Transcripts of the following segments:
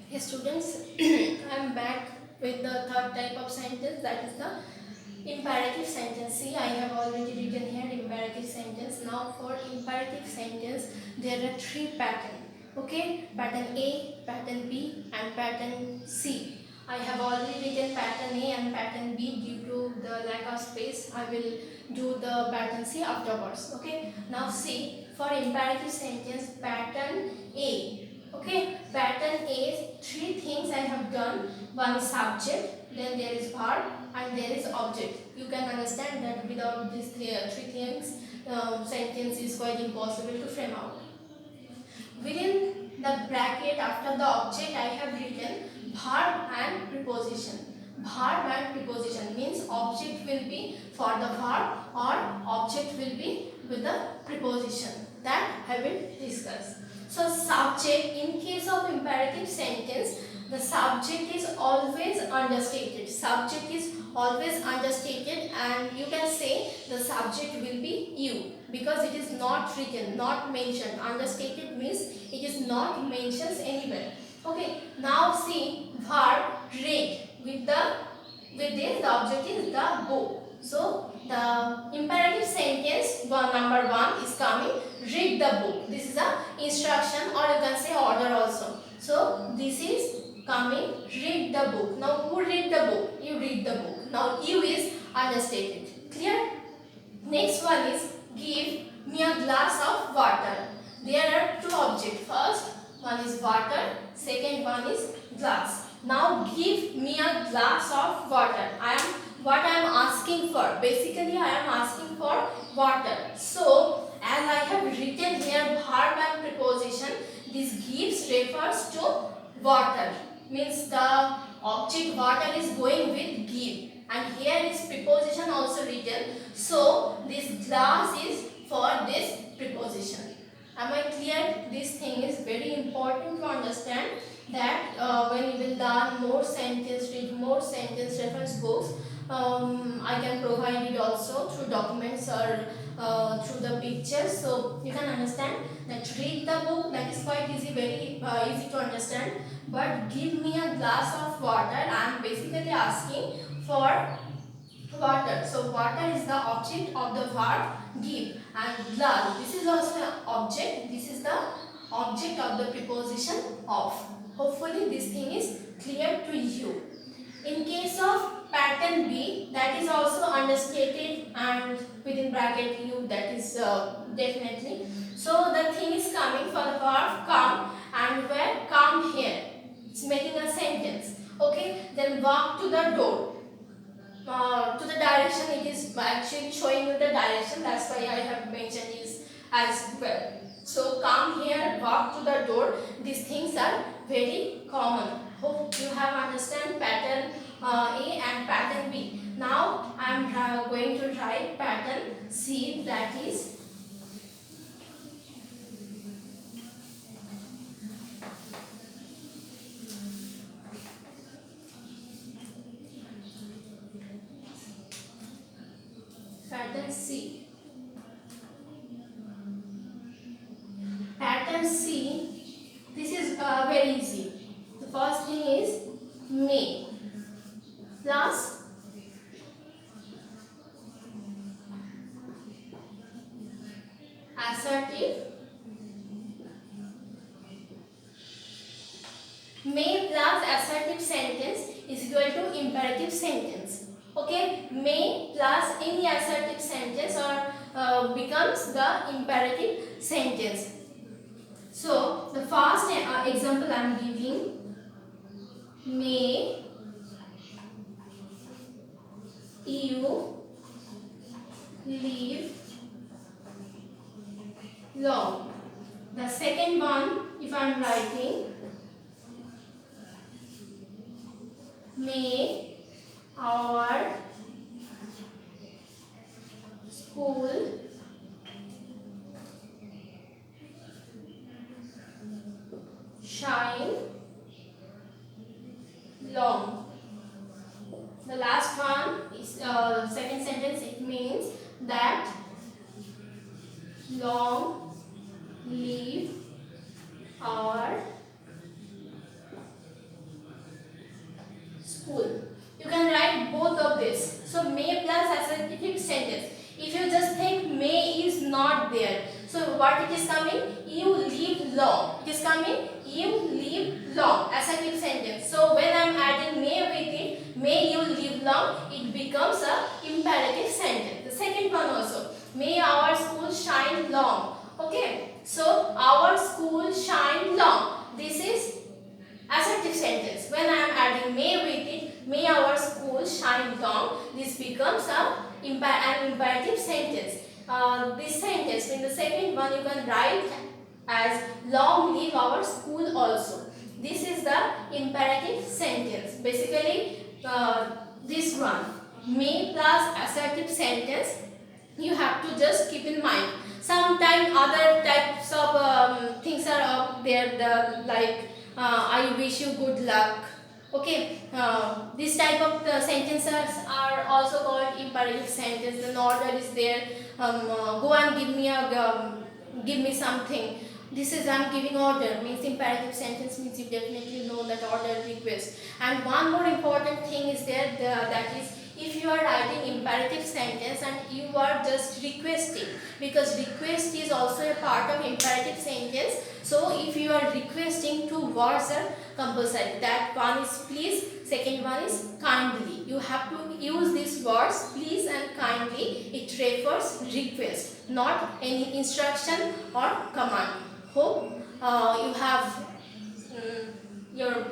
Hey students, I am back with the third type of sentence, that is the imperative sentence. See, I have already written here imperative sentence. Now for imperative sentence, there are three patterns. Okay, pattern A, pattern B and pattern C. I have already written pattern A and pattern B. Due to the lack of space, I will do the pattern C afterwards. Okay, now see, for imperative sentence, pattern A. Okay, pattern A is three things I have done. One is subject, then there is verb and there is object. You can understand that without these three things, sentence is quite impossible to frame out. Within the bracket after the object I have written verb and preposition. Verb and preposition means object will be for the verb or object will be with the preposition. That I will discuss. So subject, in case of imperative sentence, the subject is always understated. Subject is always understated and you can say the subject will be you because it is not written, not mentioned. Understated means it is not mentioned anywhere. Okay, now see verb read. With this the object is the book. So the imperative sentence number 1 is coming, read the book. This is a instruction or you can say order also. So this is coming, read the book. Now who read the book? You read the book. Now you is understated. Clear? Next one is give me a glass of water. There are two objects. First one is water, second one is glass. Now give me a glass of water. What I am asking for. Basically I am asking for water. So as I have written here verb and preposition, this gives refers to water. Means the object water is going with give. And here is preposition also written. So this glass is for this preposition. Am I clear? This thing is very important to understand that when you will learn more sentence, read more sentence reference books, I can provide it also through documents or through the pictures. So you can understand that read the book, that is quite easy, very easy to understand. But give me a glass of water, I am basically asking for water. So water is the object of the verb give, and glass, this is also an object. This is the object of the preposition of. Hopefully this thing is clear to you. In case of pattern B, that is also understated and within bracket you, that is definitely. So the thing is coming for the verb come, and where come here, it's making a sentence. Okay, then walk to the door. To the direction, it is actually showing you the direction, that's why I have mentioned is as well. So come here, walk to the door, these things are very common. Hope you have understand pattern A and pattern B. Now I am going to try pattern C, that is pattern C. Pattern C, this is very easy. The first thing is may plus assertive. May plus assertive sentence is equal to imperative sentence. Okay, may plus any assertive sentence or becomes the imperative sentence. So the first example I am giving, may you live long. The second one, if I am writing, may our school shine long. The last one is second sentence, it means that long live our coming you live long. It is coming you live long. Assertive sentence. So when I am adding may with it, may you live long, it becomes a imperative sentence. The second one also, may our school shine long. Okay, so our school shine long. This is assertive sentence. When I am adding may with it, may our school shine long, this becomes an imperative sentence. This sentence in the second one you can write as long live our school also. This is the imperative sentence. Basically this one, may plus assertive sentence, you have to just keep in mind. Sometimes other types of things are up there, like I wish you good luck. Okay, this type of sentences are also called imperative sentence. The order is there. Go and give me something. This is I'm giving order, means imperative sentence, means you definitely know that order request. And one more important thing is there, that is if you are writing imperative sentence and you are just requesting, because request is also a part of imperative sentence. So if you are requesting, two words are compulsory. That one is please, second one is kindly. You have to use these words please and kindly. It refers request, not any instruction or command. Hope you have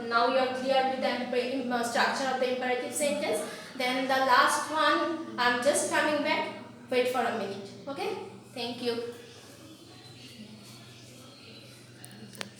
now you are clear with the structure of the imperative sentence. Then the last one, I'm just coming back. Wait for a minute. Okay, thank you.